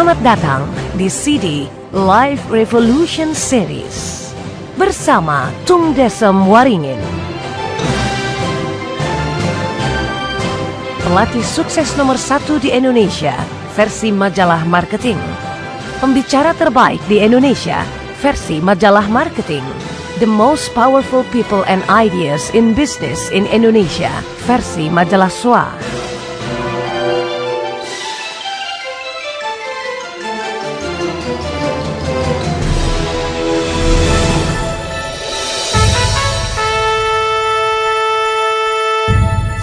Selamat datang di CD Life Revolution Series bersama Tung Desem Waringin. Pelatih sukses nomor 1 di Indonesia versi majalah marketing. Pembicara terbaik di Indonesia versi majalah marketing. The most powerful people and ideas in business in Indonesia versi majalah SWA.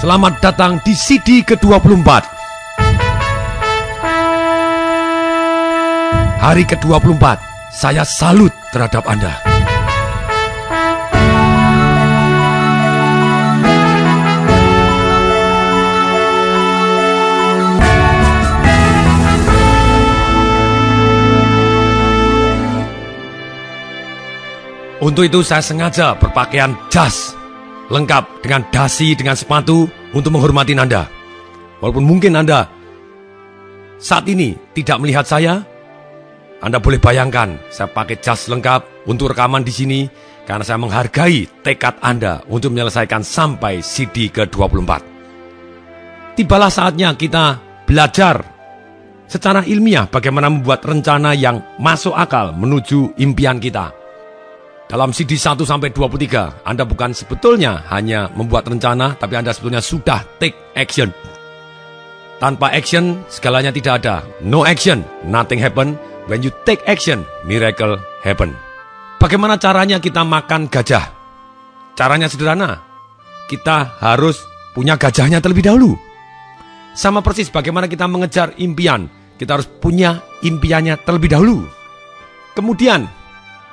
Selamat datang di CD ke-24. Hari ke-24, saya salut terhadap Anda. Untuk itu saya sengaja berpakaian jas, lengkap dengan dasi, dengan sepatu untuk menghormati Anda. Walaupun mungkin Anda saat ini tidak melihat saya, Anda boleh bayangkan saya pakai jas lengkap untuk rekaman di sini karena saya menghargai tekad Anda untuk menyelesaikan sampai CD ke-24. Tibalah saatnya kita belajar secara ilmiah bagaimana membuat rencana yang masuk akal menuju impian kita. Dalam CD 1-23, Anda bukan sebetulnya hanya membuat rencana, tapi Anda sebetulnya sudah take action. Tanpa action, segalanya tidak ada. No action, nothing happen. When you take action, miracle happen. Bagaimana caranya kita makan gajah? Caranya sederhana. Kita harus punya gajahnya terlebih dahulu. Sama persis bagaimana kita mengejar impian. Kita harus punya impiannya terlebih dahulu. Kemudian,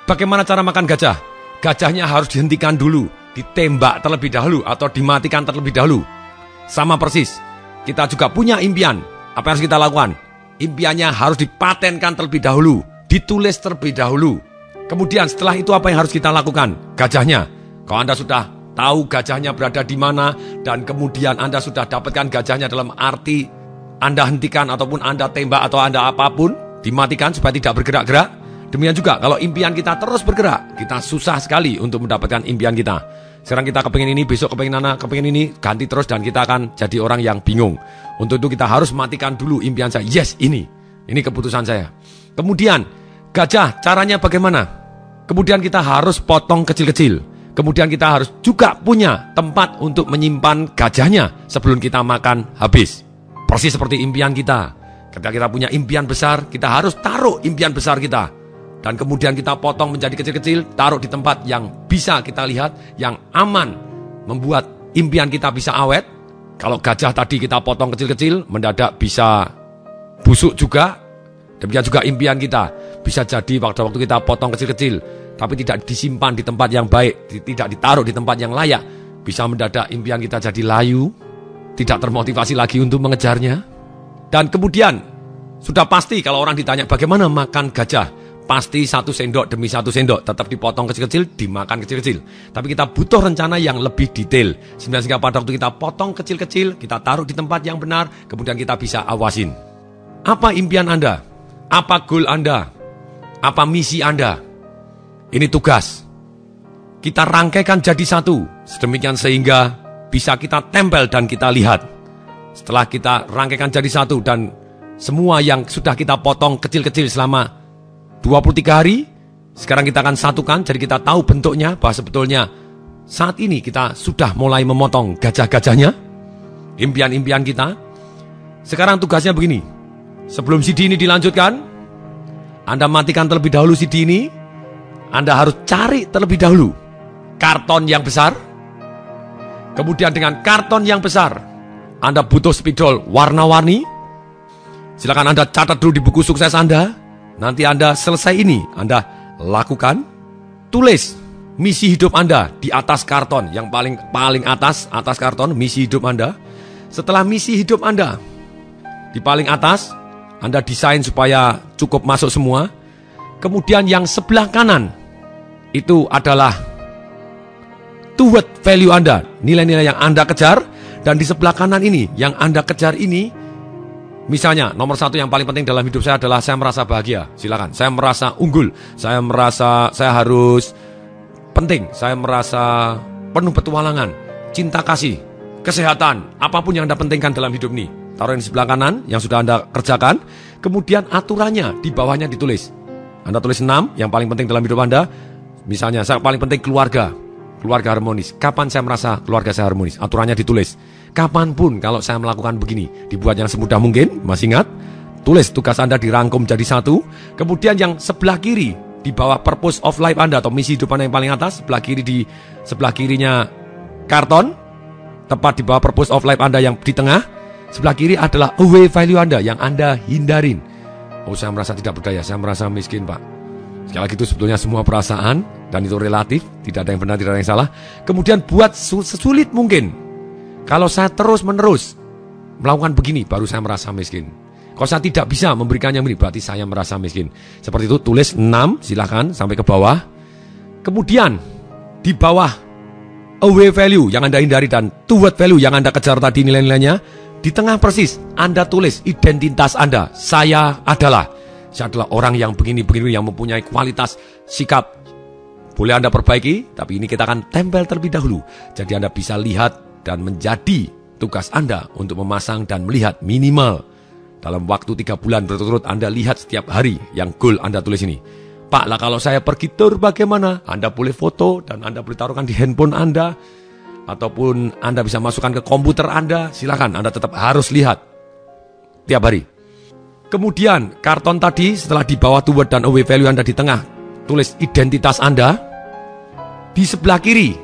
bagaimana cara makan gajah? Gajahnya harus dihentikan dulu, ditembak terlebih dahulu atau dimatikan terlebih dahulu. Sama persis, kita juga punya impian. Apa yang harus kita lakukan? Impiannya harus dipatenkan terlebih dahulu, ditulis terlebih dahulu. Kemudian setelah itu apa yang harus kita lakukan? Gajahnya. Kalau Anda sudah tahu gajahnya berada di mana dan kemudian Anda sudah dapatkan gajahnya dalam arti Anda hentikan ataupun Anda tembak atau Anda apapun, dimatikan supaya tidak bergerak-gerak. Demikian juga kalau impian kita terus bergerak, kita susah sekali untuk mendapatkan impian kita. Sekarang kita kepingin ini, besok kepingin kepingin ini, ganti terus dan kita akan jadi orang yang bingung. Untuk itu kita harus matikan dulu impian saya. Yes, ini keputusan saya. Kemudian gajah caranya bagaimana? Kemudian kita harus potong kecil-kecil. Kemudian kita harus juga punya tempat untuk menyimpan gajahnya sebelum kita makan habis. Persis seperti impian kita. Ketika kita punya impian besar, kita harus taruh impian besar kita. Dan kemudian kita potong menjadi kecil-kecil, taruh di tempat yang bisa kita lihat, yang aman, membuat impian kita bisa awet. Kalau gajah tadi kita potong kecil-kecil, mendadak bisa busuk juga. Demikian juga impian kita. Bisa jadi waktu kita potong kecil-kecil, tapi tidak disimpan di tempat yang baik, tidak ditaruh di tempat yang layak. Bisa mendadak impian kita jadi layu, tidak termotivasi lagi untuk mengejarnya. Dan kemudian, sudah pasti kalau orang ditanya bagaimana makan gajah, pasti 1 sendok demi 1 sendok, tetap dipotong kecil-kecil, dimakan kecil-kecil. Tapi kita butuh rencana yang lebih detail. Sehingga pada waktu kita potong kecil-kecil, kita taruh di tempat yang benar, kemudian kita bisa awasin. Apa impian Anda? Apa goal Anda? Apa misi Anda? Ini tugas. Kita rangkaikan jadi satu, sedemikian sehingga bisa kita tempel dan kita lihat. Setelah kita rangkaikan jadi satu dan semua yang sudah kita potong kecil-kecil selama 23 hari, sekarang kita akan satukan, jadi kita tahu bentuknya, bahwa sebetulnya saat ini kita sudah mulai memotong gajah-gajahnya, impian-impian kita. Sekarang tugasnya begini, sebelum CD ini dilanjutkan, Anda matikan terlebih dahulu CD ini, Anda harus cari terlebih dahulu karton yang besar. Kemudian dengan karton yang besar, Anda butuh spidol warna-warni. Silakan Anda catat dulu di buku sukses Anda. Nanti Anda selesai ini, Anda lakukan, tulis misi hidup Anda di atas karton, yang paling atas karton, misi hidup Anda. Setelah misi hidup Anda di paling atas, Anda desain supaya cukup masuk semua. Kemudian yang sebelah kanan, itu adalah toward value Anda, nilai-nilai yang Anda kejar. Dan di sebelah kanan ini, yang Anda kejar ini, Misalnya, nomor satu yang paling penting dalam hidup saya adalah saya merasa bahagia. Silakan. Saya merasa unggul. Saya merasa saya harus penting. Saya merasa penuh petualangan, cinta kasih, kesehatan, apapun yang Anda pentingkan dalam hidup ini. Taruh di sebelah kanan yang sudah Anda kerjakan. Kemudian aturannya di bawahnya ditulis. Anda tulis 6 yang paling penting dalam hidup Anda. Misalnya, saya paling penting keluarga harmonis. Kapan saya merasa keluarga saya harmonis? Aturannya ditulis. Kapanpun kalau saya melakukan begini, dibuat yang semudah mungkin. Masih ingat? Tulis tugas Anda dirangkum jadi satu. Kemudian yang sebelah kiri di bawah purpose of life Anda atau misi hidup Anda yang paling atas, sebelah kiri di sebelah kirinya karton, tepat di bawah purpose of life Anda yang di tengah, sebelah kiri adalah away value Anda yang Anda hindarin. Oh, saya merasa tidak berdaya, saya merasa miskin, Pak. Sekali lagi itu sebetulnya semua perasaan dan itu relatif, tidak ada yang benar, tidak ada yang salah. Kemudian buat sesulit mungkin. Kalau saya terus-menerus melakukan begini, baru saya merasa miskin. Kalau saya tidak bisa memberikan yang ini, berarti saya merasa miskin. Seperti itu, tulis 6, silahkan sampai ke bawah. Kemudian, di bawah away value yang Anda hindari dan toward value yang Anda kejar tadi nilai-nilainya, di tengah persis, Anda tulis identitas Anda. Saya adalah orang yang begini-begini, yang mempunyai kualitas sikap. Boleh Anda perbaiki, tapi ini kita akan tempel terlebih dahulu. Jadi Anda bisa lihat dan menjadi tugas Anda untuk memasang dan melihat minimal dalam waktu 3 bulan berturut-turut Anda lihat setiap hari yang goal Anda tulis ini. Pak, lah kalau saya pergi tur bagaimana? Anda boleh foto dan Anda boleh taruhkan di handphone Anda. Ataupun Anda bisa masukkan ke komputer Anda. Silakan, Anda tetap harus lihat tiap hari. Kemudian karton tadi setelah di bawah toward dan away value Anda di tengah, tulis identitas Anda. Di sebelah kiri,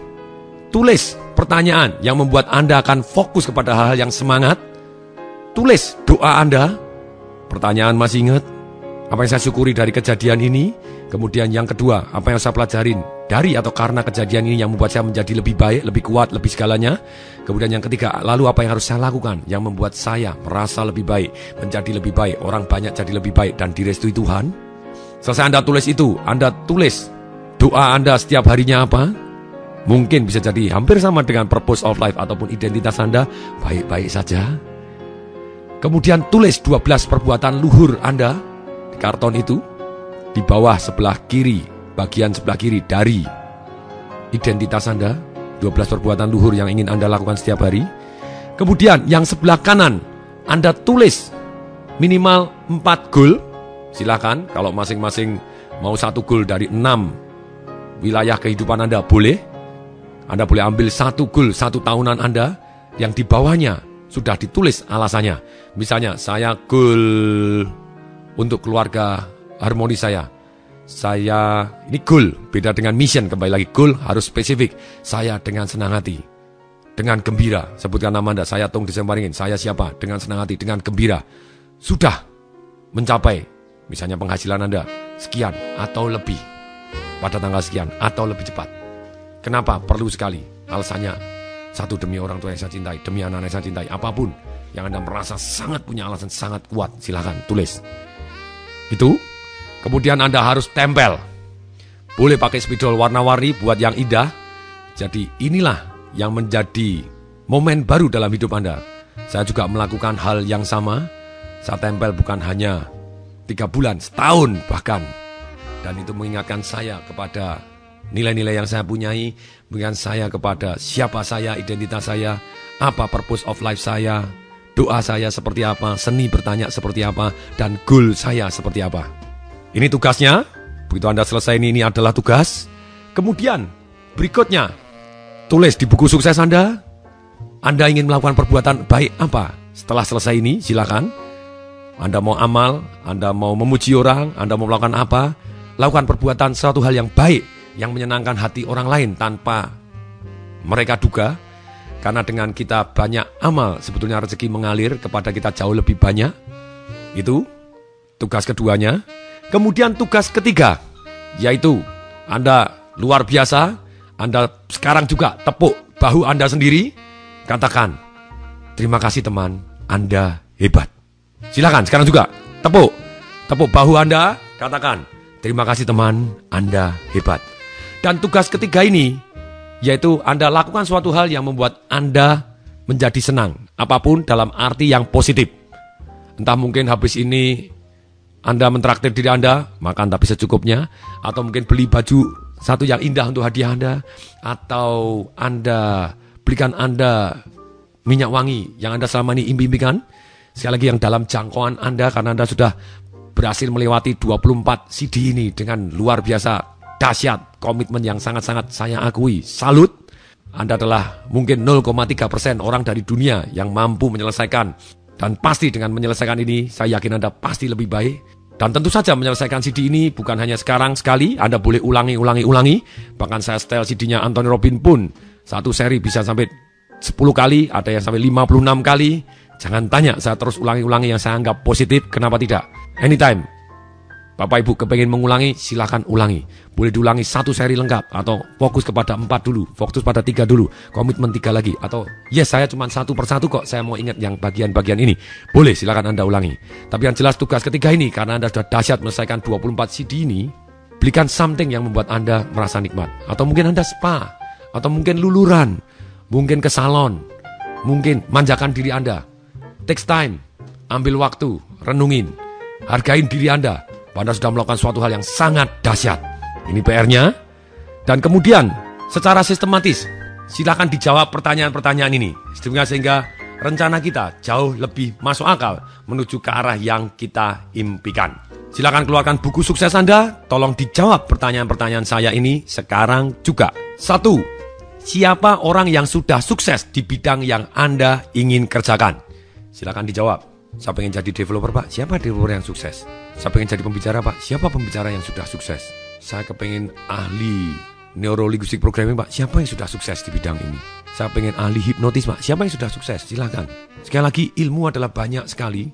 tulis pertanyaan yang membuat Anda akan fokus kepada hal-hal yang semangat. Tulis doa Anda. Pertanyaan masih ingat? Apa yang saya syukuri dari kejadian ini? Kemudian yang kedua, apa yang saya pelajarin dari atau karena kejadian ini yang membuat saya menjadi lebih baik, lebih kuat, lebih segalanya. Kemudian yang ketiga, lalu apa yang harus saya lakukan yang membuat saya merasa lebih baik, menjadi lebih baik, orang banyak jadi lebih baik dan direstui Tuhan. Selesai Anda tulis itu, Anda tulis doa Anda setiap harinya apa? Mungkin bisa jadi hampir sama dengan purpose of life ataupun identitas Anda, baik-baik saja. Kemudian tulis 12 perbuatan luhur Anda di karton itu, di bawah sebelah kiri, bagian sebelah kiri dari identitas Anda, 12 perbuatan luhur yang ingin Anda lakukan setiap hari. Kemudian yang sebelah kanan, Anda tulis minimal 4 goal. Silakan, kalau masing-masing mau 1 goal dari 6 wilayah kehidupan Anda boleh. Anda boleh ambil 1 goal 1 tahunan Anda yang di bawahnya sudah ditulis alasannya. Misalnya, saya goal untuk keluarga harmonis saya. Ini goal, beda dengan mission, kembali lagi goal harus spesifik. Saya dengan senang hati, dengan gembira, sebutkan nama Anda, saya Tung Desembaringin, saya siapa, dengan senang hati, dengan gembira. Sudah mencapai, misalnya penghasilan Anda sekian atau lebih pada tanggal sekian atau lebih cepat. Kenapa? Perlu sekali. Alasannya, satu, demi orang tua yang saya cintai, demi anak-anak yang saya cintai. Apapun yang Anda merasa sangat punya alasan sangat kuat, silakan tulis. Itu. Kemudian Anda harus tempel. Boleh pakai spidol warna-warni buat yang indah. Jadi inilah yang menjadi momen baru dalam hidup Anda. Saya juga melakukan hal yang sama. Saya tempel bukan hanya 3 bulan, setahun bahkan. Dan itu mengingatkan saya kepada nilai-nilai yang saya punyai, mengingatkan saya kepada siapa saya, identitas saya, apa purpose of life saya, doa saya seperti apa, seni bertanya seperti apa, dan goal saya seperti apa. Ini tugasnya. Begitu Anda selesai ini adalah tugas. Kemudian berikutnya, tulis di buku sukses Anda ingin melakukan perbuatan baik apa. Setelah selesai ini, silakan. Anda mau amal, Anda mau memuji orang, Anda mau melakukan apa, lakukan perbuatan suatu hal yang baik, yang menyenangkan hati orang lain tanpa mereka duga. Karena dengan kita banyak amal, sebetulnya rezeki mengalir kepada kita jauh lebih banyak. Itu tugas keduanya. Kemudian tugas ketiga, yaitu Anda luar biasa. Anda sekarang juga tepuk bahu Anda sendiri. Katakan, terima kasih teman, Anda hebat. Silakan sekarang juga tepuk bahu Anda. Katakan, terima kasih teman, Anda hebat. Dan tugas ketiga ini, yaitu Anda lakukan suatu hal yang membuat Anda menjadi senang. Apapun dalam arti yang positif. Entah mungkin habis ini Anda mentraktir diri Anda, makan tapi secukupnya. Atau mungkin beli baju satu yang indah untuk hadiah Anda. Atau Anda belikan Anda minyak wangi yang Anda selama ini impikan. Sekali lagi yang dalam jangkauan Anda, karena Anda sudah berhasil melewati 24 CD ini dengan luar biasa dahsyat, komitmen yang sangat-sangat saya akui. Salut. Anda adalah mungkin 0,3% orang dari dunia yang mampu menyelesaikan. Dan pasti dengan menyelesaikan ini, saya yakin Anda pasti lebih baik. Dan tentu saja menyelesaikan CD ini bukan hanya sekarang sekali, Anda boleh ulangi. Bahkan saya setel CD-nya Anthony Robbins pun, satu seri bisa sampai 10 kali, ada yang sampai 56 kali. Jangan tanya, saya terus ulangi yang saya anggap positif, kenapa tidak? Anytime. Bapak Ibu kepengen mengulangi, silakan ulangi. Boleh diulangi 1 seri lengkap, atau fokus kepada 4 dulu, fokus pada 3 dulu, komitmen 3 lagi, atau yes saya cuma 1 persatu kok, saya mau ingat yang bagian-bagian ini. Boleh, silakan Anda ulangi. Tapi yang jelas tugas ketiga ini, karena Anda sudah dahsyat menyelesaikan 24 CD ini, belikan something yang membuat Anda merasa nikmat. Atau mungkin Anda spa, atau mungkin luluran, mungkin ke salon, mungkin manjakan diri Anda. Takes time, ambil waktu, renungin, hargain diri Anda. Anda sudah melakukan suatu hal yang sangat dahsyat. Ini PR-nya. Dan kemudian, secara sistematis, silakan dijawab pertanyaan-pertanyaan ini. Sehingga rencana kita jauh lebih masuk akal menuju ke arah yang kita impikan. Silakan keluarkan buku sukses Anda. Tolong dijawab pertanyaan-pertanyaan saya ini sekarang juga. 1. Siapa orang yang sudah sukses di bidang yang Anda ingin kerjakan? Silakan dijawab. Saya pengen jadi developer, Pak. Siapa developer yang sukses? Saya pengen jadi pembicara, Pak. Siapa pembicara yang sudah sukses? Saya kepengen ahli neuro-linguistic programming, Pak. Siapa yang sudah sukses di bidang ini? Saya pengen ahli hipnotis, Pak. Siapa yang sudah sukses? Silakan. Sekali lagi, ilmu adalah banyak sekali.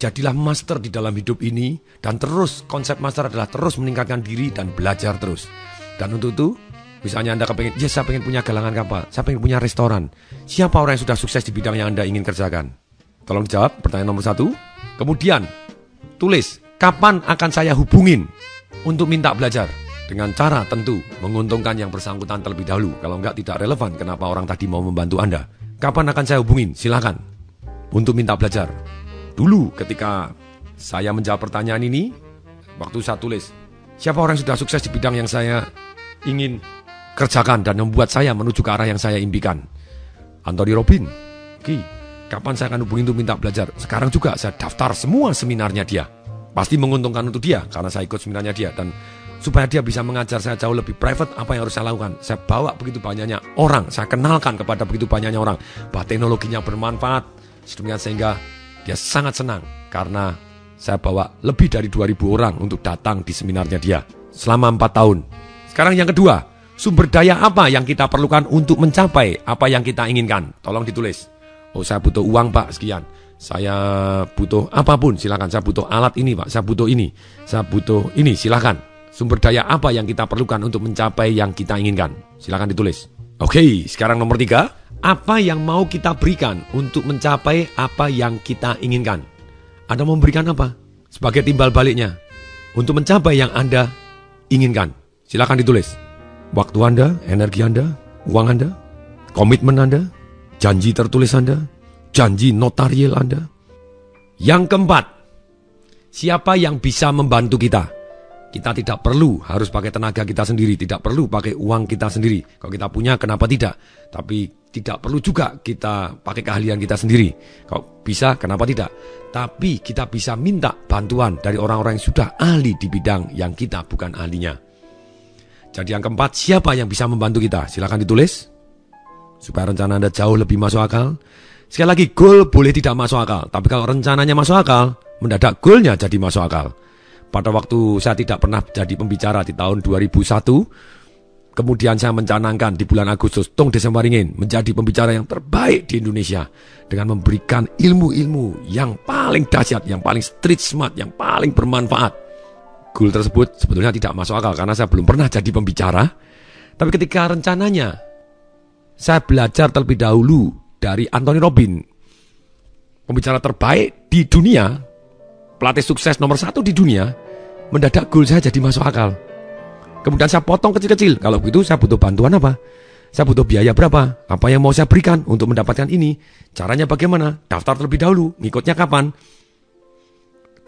Jadilah master di dalam hidup ini. Dan terus, konsep master adalah terus meningkatkan diri dan belajar terus. Dan untuk itu, misalnya Anda kepengen, saya pengen punya galangan kapal. Saya pengen punya restoran. Siapa orang yang sudah sukses di bidang yang Anda ingin kerjakan? Tolong dijawab, pertanyaan nomor 1. Kemudian, tulis, kapan akan saya hubungin untuk minta belajar? Dengan cara tentu menguntungkan yang bersangkutan terlebih dahulu. Kalau enggak, tidak relevan kenapa orang tadi mau membantu Anda. Kapan akan saya hubungin? Silakan. Untuk minta belajar. Dulu ketika saya menjawab pertanyaan ini, waktu saya tulis, siapa orang yang sudah sukses di bidang yang saya ingin kerjakan dan membuat saya menuju ke arah yang saya impikan? Anthony Robbins. Oke. Kapan saya akan hubungi untuk minta belajar? Sekarang juga saya daftar semua seminarnya dia. Pasti menguntungkan untuk dia, karena saya ikut seminarnya dia. Dan supaya dia bisa mengajar saya jauh lebih private, apa yang harus saya lakukan? Saya bawa begitu banyaknya orang, saya kenalkan kepada begitu banyaknya orang bahwa teknologinya bermanfaat, sehingga dia sangat senang. Karena saya bawa lebih dari 2.000 orang untuk datang di seminarnya dia selama 4 tahun. Sekarang yang kedua, sumber daya apa yang kita perlukan untuk mencapai apa yang kita inginkan? Tolong ditulis. Oh, saya butuh uang, Pak, sekian. Saya butuh apapun, silakan. Saya butuh alat ini, Pak. Saya butuh ini. Saya butuh ini, silakan. Sumber daya apa yang kita perlukan untuk mencapai yang kita inginkan? Silakan ditulis. Oke, sekarang nomor 3. Apa yang mau kita berikan untuk mencapai apa yang kita inginkan? Anda memberikan apa? Sebagai timbal baliknya. Untuk mencapai yang Anda inginkan. Silakan ditulis. Waktu Anda, energi Anda, uang Anda, komitmen Anda, janji tertulis Anda, janji notarial Anda. Yang keempat, siapa yang bisa membantu kita? Kita tidak perlu harus pakai tenaga kita sendiri, tidak perlu pakai uang kita sendiri. Kalau kita punya, kenapa tidak? Tapi tidak perlu juga kita pakai keahlian kita sendiri. Kalau bisa, kenapa tidak? Tapi kita bisa minta bantuan dari orang-orang yang sudah ahli di bidang yang kita bukan ahlinya. Jadi yang keempat, siapa yang bisa membantu kita? Silakan ditulis. Supaya rencana Anda jauh lebih masuk akal. Sekali lagi, goal boleh tidak masuk akal. Tapi kalau rencananya masuk akal, mendadak goalnya jadi masuk akal. Pada waktu saya tidak pernah jadi pembicara di tahun 2001, kemudian saya mencanangkan di bulan Agustus, Tung Desember ingin menjadi pembicara yang terbaik di Indonesia. Dengan memberikan ilmu-ilmu yang paling dahsyat, yang paling street smart, yang paling bermanfaat. Goal tersebut sebetulnya tidak masuk akal karena saya belum pernah jadi pembicara. Tapi ketika rencananya saya belajar terlebih dahulu dari Anthony Robbins, pembicara terbaik di dunia, pelatih sukses nomor 1 di dunia, mendadak goal saya jadi masuk akal. Kemudian saya potong kecil-kecil. Kalau begitu saya butuh bantuan apa? Saya butuh biaya berapa? Apa yang mau saya berikan untuk mendapatkan ini? Caranya bagaimana? Daftar terlebih dahulu. Ngikutnya kapan?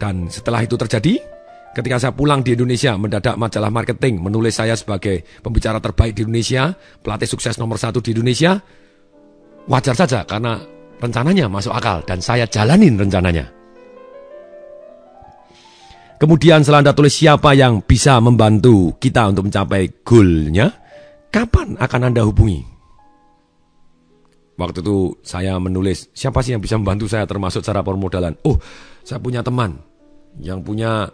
Dan setelah itu terjadi, ketika saya pulang di Indonesia, mendadak majalah marketing menulis saya sebagai pembicara terbaik di Indonesia, pelatih sukses nomor 1 di Indonesia. Wajar saja karena rencananya masuk akal dan saya jalanin rencananya. Kemudian setelah Anda tulis siapa yang bisa membantu kita untuk mencapai goalnya, kapan akan Anda hubungi? Waktu itu saya menulis siapa sih yang bisa membantu saya termasuk cara permodalan. Oh, saya punya teman yang punya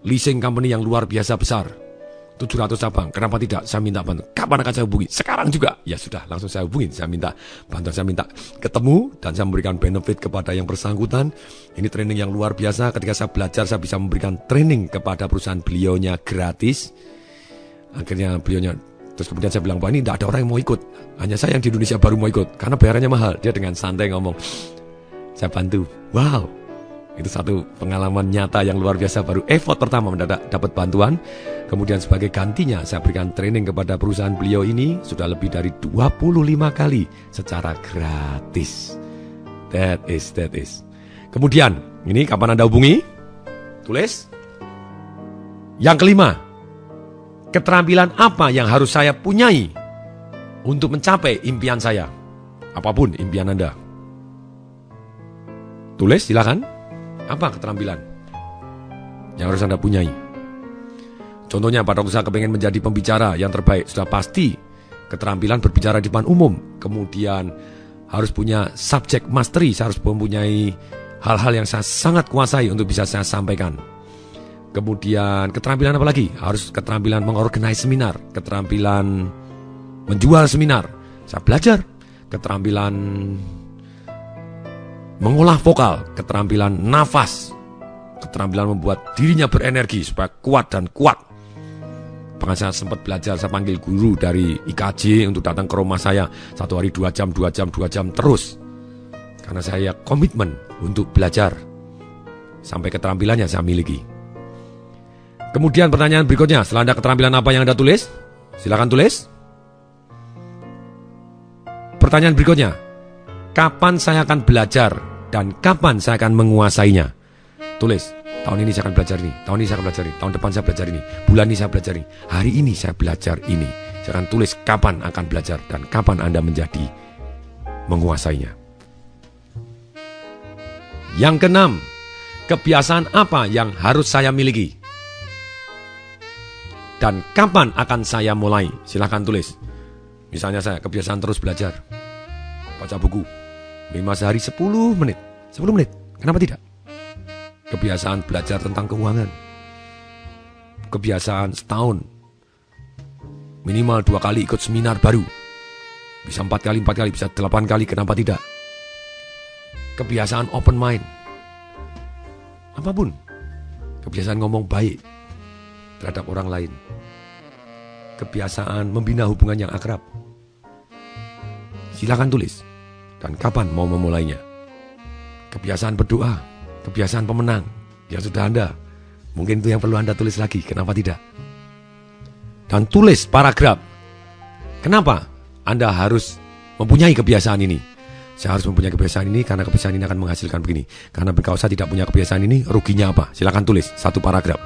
leasing company yang luar biasa besar. 700 cabang, kenapa tidak? Saya minta bantu. Kapan akan saya hubungi? Sekarang juga. Ya sudah, langsung saya hubungi. Saya minta bantuan, saya minta ketemu dan saya memberikan benefit kepada yang bersangkutan. Ini training yang luar biasa. Ketika saya belajar, saya bisa memberikan training kepada perusahaan beliaunya gratis. Akhirnya beliaunya, terus kemudian saya bilang, bahwa ini tidak ada orang yang mau ikut. Hanya saya yang di Indonesia baru mau ikut, karena bayarannya mahal. Dia dengan santai ngomong, saya bantu. Wow, itu satu pengalaman nyata yang luar biasa. Baru effort pertama mendadak dapat bantuan. Kemudian sebagai gantinya saya berikan training kepada perusahaan beliau ini sudah lebih dari 25 kali secara gratis. That is. Kemudian, ini kapan Anda hubungi? Tulis. Yang kelima, keterampilan apa yang harus saya punyai untuk mencapai impian saya? Apapun impian Anda. Tulis, silakan. Apa keterampilan yang harus Anda punyai? Contohnya pada waktu saya kepengen menjadi pembicara yang terbaik, sudah pasti keterampilan berbicara di depan umum. Kemudian harus punya subject mastery, saya harus mempunyai hal-hal yang saya sangat kuasai untuk bisa saya sampaikan. Kemudian keterampilan apa lagi? Harus keterampilan mengorganize seminar, keterampilan menjual seminar. Saya belajar keterampilan mengolah vokal, keterampilan nafas, keterampilan membuat dirinya berenergi supaya kuat dan kuat. Bahkan saya sempat belajar, saya panggil guru dari IKJ untuk datang ke rumah saya 1 hari 2 jam terus. Karena saya komitmen untuk belajar sampai keterampilannya saya miliki. Kemudian pertanyaan berikutnya, setelah Anda keterampilan apa yang Anda tulis? Silakan tulis. Pertanyaan berikutnya, kapan saya akan belajar dan kapan saya akan menguasainya? Tulis. Tahun ini saya akan belajar ini, tahun ini saya akan belajar ini, tahun depan saya belajar ini, bulan ini saya belajar ini, hari ini saya belajar ini. Saya akan tulis kapan akan belajar dan kapan Anda menjadi menguasainya. Yang keenam, kebiasaan apa yang harus saya miliki? Dan kapan akan saya mulai? Silahkan tulis. Misalnya saya kebiasaan terus belajar, baca buku, minimal sehari 10 menit. 10 menit, kenapa tidak? Kebiasaan belajar tentang keuangan. Kebiasaan setahun minimal 2 kali ikut seminar baru. Bisa 4 kali, bisa 8 kali, kenapa tidak? Kebiasaan open mind. Apapun. Kebiasaan ngomong baik terhadap orang lain. Kebiasaan membina hubungan yang akrab. Silakan tulis. Dan kapan mau memulainya? Kebiasaan berdoa. Kebiasaan pemenang, ya sudah Anda. Mungkin itu yang perlu Anda tulis lagi, kenapa tidak? Dan tulis paragraf. Kenapa Anda harus mempunyai kebiasaan ini? Saya harus mempunyai kebiasaan ini karena kebiasaan ini akan menghasilkan begini. Karena kalau saya tidak punya kebiasaan ini, ruginya apa? Silakan tulis 1 paragraf.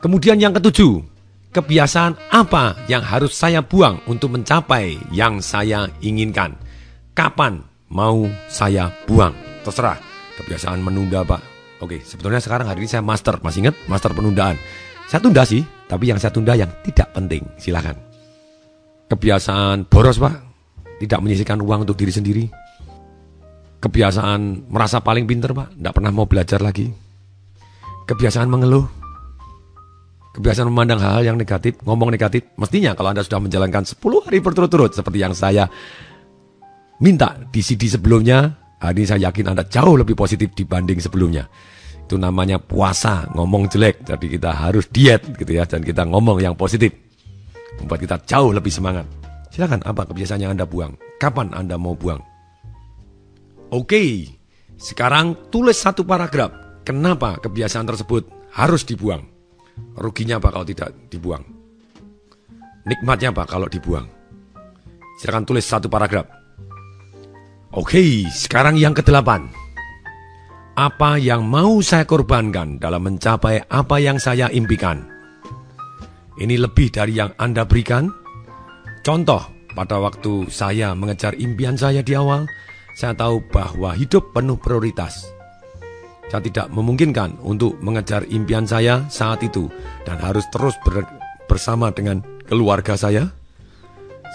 Kemudian yang ketujuh, kebiasaan apa yang harus saya buang untuk mencapai yang saya inginkan? Kapan mau saya buang? Terserah. Kebiasaan menunda, Pak. Oke, sebetulnya sekarang hari ini saya master. Masih ingat? Master penundaan. Saya tunda sih, tapi yang saya tunda yang tidak penting. Silakan. Kebiasaan boros, Pak. Tidak menyisihkan uang untuk diri sendiri. Kebiasaan merasa paling pintar, Pak. Tidak pernah mau belajar lagi. Kebiasaan mengeluh. Kebiasaan memandang hal-hal yang negatif, ngomong negatif. Mestinya kalau Anda sudah menjalankan 10 hari berturut-turut seperti yang saya minta di CD sebelumnya, hari ini saya yakin Anda jauh lebih positif dibanding sebelumnya. Itu namanya puasa, ngomong jelek. Jadi kita harus diet gitu ya, dan kita ngomong yang positif. Membuat kita jauh lebih semangat. Silakan, apa kebiasaan yang Anda buang? Kapan Anda mau buang? Oke, sekarang tulis 1 paragraf. Kenapa kebiasaan tersebut harus dibuang? Ruginya apa kalau tidak dibuang? Nikmatnya apa kalau dibuang? Silakan tulis 1 paragraf. Oke, sekarang yang ke-8. apa yang mau saya korbankan dalam mencapai apa yang saya impikan. Ini lebih dari yang Anda berikan. Contoh, pada waktu saya mengejar impian saya di awal, saya tahu bahwa hidup penuh prioritas. Saya tidak memungkinkan untuk mengejar impian saya saat itu dan harus terus bersama dengan keluarga saya.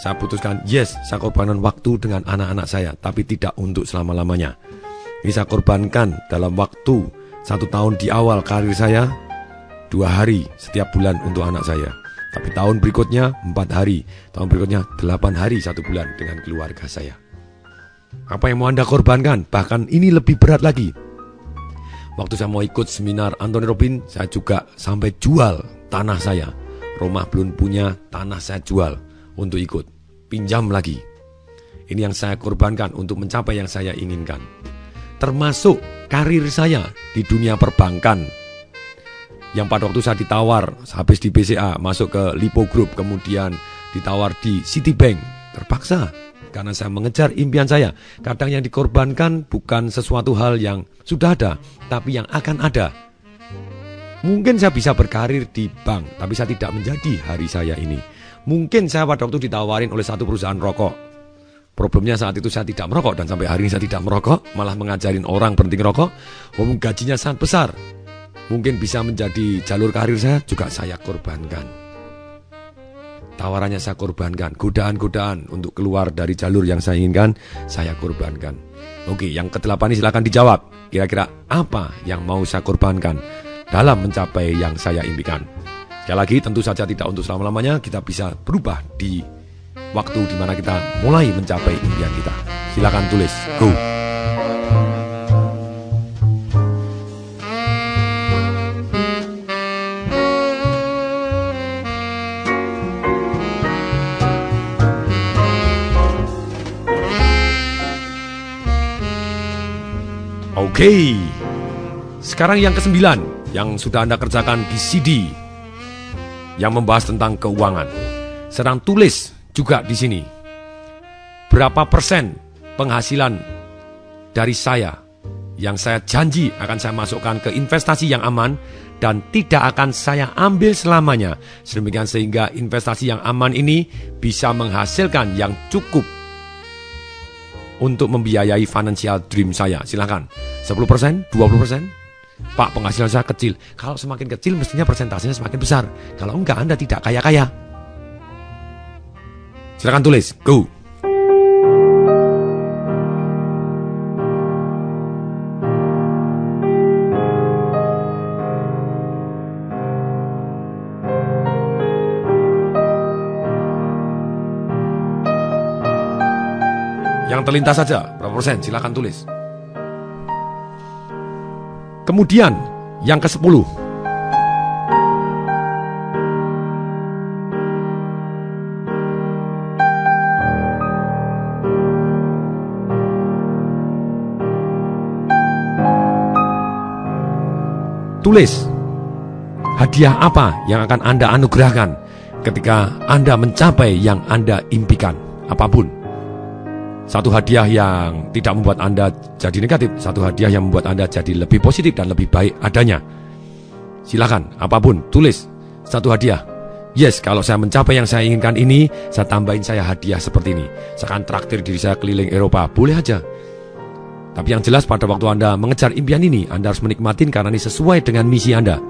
Saya putuskan, yes, saya korbankan waktu dengan anak-anak saya, tapi tidak untuk selama-lamanya. Ini saya korbankan dalam waktu 1 tahun di awal karir saya, 2 hari setiap bulan untuk anak saya. Tapi tahun berikutnya 4 hari, tahun berikutnya 8 hari 1 bulan dengan keluarga saya. Apa yang mau Anda korbankan? Bahkan ini lebih berat lagi. Waktu saya mau ikut seminar Anthony Robbins, saya juga sampai jual tanah saya. Rumah belum punya, tanah saya jual untuk ikut. Pinjam lagi. Ini yang saya korbankan untuk mencapai yang saya inginkan. Termasuk karir saya di dunia perbankan. Yang pada waktu saya ditawar, habis di BCA, masuk ke Lipo Group, kemudian ditawar di Citibank. Terpaksa, karena saya mengejar impian saya. Kadang yang dikorbankan bukan sesuatu hal yang sudah ada, tapi yang akan ada. Mungkin saya bisa berkarir di bank, tapi saya tidak menjadi hari saya ini. Mungkin saya pada waktu ditawarin oleh satu perusahaan rokok. Problemnya saat itu saya tidak merokok, dan sampai hari ini saya tidak merokok, malah mengajarin orang berhenti merokok. Gajinya sangat besar. Mungkin bisa menjadi jalur karir saya, juga saya korbankan. Tawarannya saya korbankan, godaan-godaan untuk keluar dari jalur yang saya inginkan, saya korbankan. Oke, yang ke-8 ini silakan dijawab. Kira-kira apa yang mau saya korbankan dalam mencapai yang saya impikan? Sekali lagi, tentu saja tidak untuk selama-lamanya. Kita bisa berubah di waktu di mana kita mulai mencapai impian kita. Silakan tulis, go. Oke, sekarang yang ke-9 yang sudah Anda kerjakan di CD yang membahas tentang keuangan. Sedang tulis juga di sini berapa persen penghasilan dari saya yang saya janji akan saya masukkan ke investasi yang aman dan tidak akan saya ambil selamanya. Sedemikian sehingga investasi yang aman ini bisa menghasilkan yang cukup untuk membiayai financial dream saya. Silakan. 10%, 20%. Pak, penghasilan saya kecil. Kalau semakin kecil mestinya persentasenya semakin besar. Kalau enggak, Anda tidak kaya-kaya. Silakan tulis, go. Yang terlintas saja, berapa persen? Silakan tulis. Kemudian, yang ke-10. Tulis, hadiah apa yang akan Anda anugerahkan ketika Anda mencapai yang Anda impikan, apapun. Satu hadiah yang tidak membuat Anda jadi negatif, satu hadiah yang membuat Anda jadi lebih positif dan lebih baik adanya. Silakan, apapun, tulis satu hadiah. Yes, kalau saya mencapai yang saya inginkan ini, saya tambahin saya hadiah seperti ini. Saya akan traktir diri saya keliling Eropa, boleh aja. Tapi yang jelas pada waktu Anda mengejar impian ini, Anda harus menikmatin karena ini sesuai dengan misi Anda.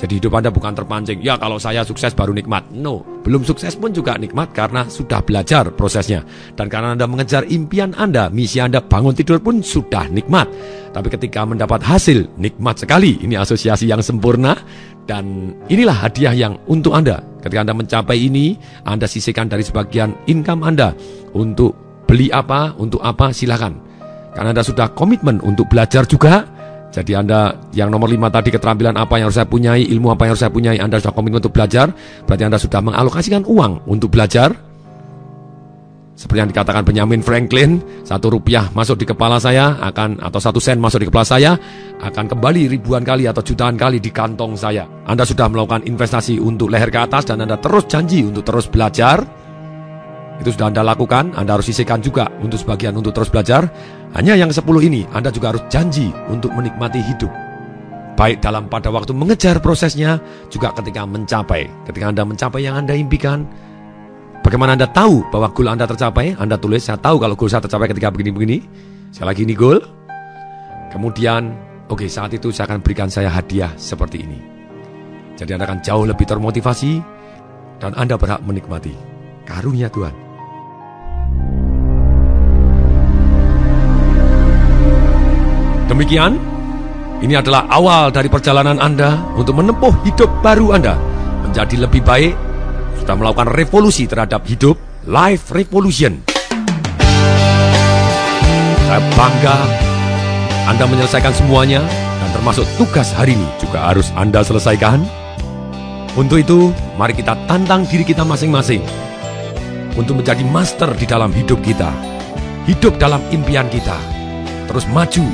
Jadi hidup Anda bukan terpancing, ya kalau saya sukses baru nikmat. No, belum sukses pun juga nikmat karena sudah belajar prosesnya. Dan karena Anda mengejar impian Anda, misi Anda bangun tidur pun sudah nikmat. Tapi ketika mendapat hasil, nikmat sekali. Ini asosiasi yang sempurna. Dan inilah hadiah yang untuk Anda. Ketika Anda mencapai ini, Anda sisihkan dari sebagian income Anda. Untuk beli apa, untuk apa, silakan. Karena Anda sudah komitmen untuk belajar juga. Jadi Anda yang nomor 5 tadi, keterampilan apa yang harus saya punyai, ilmu apa yang harus saya punyai, Anda sudah komitmen untuk belajar. Berarti Anda sudah mengalokasikan uang untuk belajar. Seperti yang dikatakan Benjamin Franklin, 1 rupiah masuk di kepala saya atau 1 sen masuk di kepala saya akan kembali ribuan kali atau jutaan kali di kantong saya. Anda sudah melakukan investasi untuk leher ke atas dan Anda terus janji untuk terus belajar. Itu sudah Anda lakukan, Anda harus sisihkan juga untuk sebagian untuk terus belajar. Hanya yang 10 ini, Anda juga harus janji untuk menikmati hidup. Baik dalam pada waktu mengejar prosesnya, juga ketika mencapai. Ketika Anda mencapai yang Anda impikan, bagaimana Anda tahu bahwa goal Anda tercapai? Anda tulis, saya tahu kalau goal saya tercapai ketika begini-begini. Saya lagi ini goal. Kemudian, oke, saat itu saya akan berikan saya hadiah seperti ini. Jadi Anda akan jauh lebih termotivasi dan Anda berhak menikmati karunia Tuhan. Demikian, ini adalah awal dari perjalanan Anda untuk menempuh hidup baru Anda menjadi lebih baik. Sudah melakukan revolusi terhadap hidup, life revolution. Saya bangga Anda menyelesaikan semuanya, dan termasuk tugas hari ini juga harus Anda selesaikan. Untuk itu, mari kita tantang diri kita masing-masing untuk menjadi master di dalam hidup kita. Hidup dalam impian kita. Terus maju.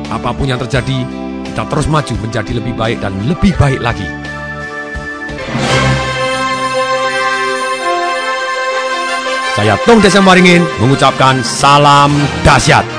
Apapun yang terjadi, kita terus maju menjadi lebih baik dan lebih baik lagi. Saya Tung Desem Waringin mengucapkan salam dahsyat.